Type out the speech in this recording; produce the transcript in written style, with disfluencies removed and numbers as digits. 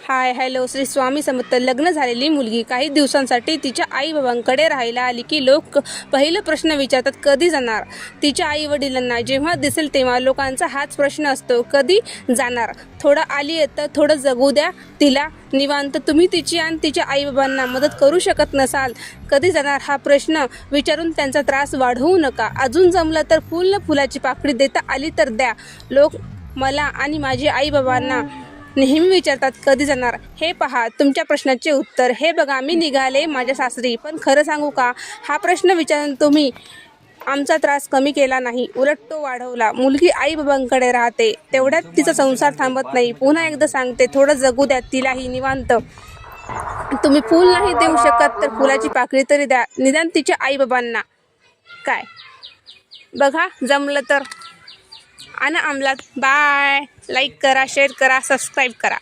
Hi hello Shri Swami Samarth. लग्न झालेली मुलगी काही दिवसांसाठी तिच्या आई बाबांकडे राहायला आली की लोक पहिलं प्रश्न विचारतात, कधी जाणार. तिच्या आई वडिलांना जेव्हा दिसेल तेव्हा लोकांचा हाच प्रश्न असतो, कधी जाणार. थोडं आली तर थोडं जगू द्या तिला निवांत. तुम्ही तिची आणि तिच्या आई बाबांना मदत करू शकत नसाल, कधी जाणार हा प्रश्न विचारून त्यांचा त्रास वाढवू नका. अजून जमलं तर फुलाची पाकळी देता आली तर द्या. लोक मला आणि माझे आई बाबांना नेहमी विचारतात, कधी जाणार. हे पहा तुमच्या प्रश्नाचे उत्तर. हे बघा मी निघाले माझ्या सासरी. पण खरं सांगू का, हा प्रश्न विचारून तुम्ही आमचा त्रास कमी केला नाही, उलट तो वाढवला. मुलगी आई बाबांकडे राहते तेवढ्यात तिचा संसार थांबत नाही. पुन्हा एकदा सांगते, थोडं जगू द्या तिलाही निवांत. तुम्ही फूल नाही देऊ शकत तर फुलाची पाकळी तरी द्या, निदान तिच्या आई बाबांना. काय बघा, जमलं तर आणा अंमलात. बाय. लाईक करा, शेअर करा, सबस्क्राईब करा.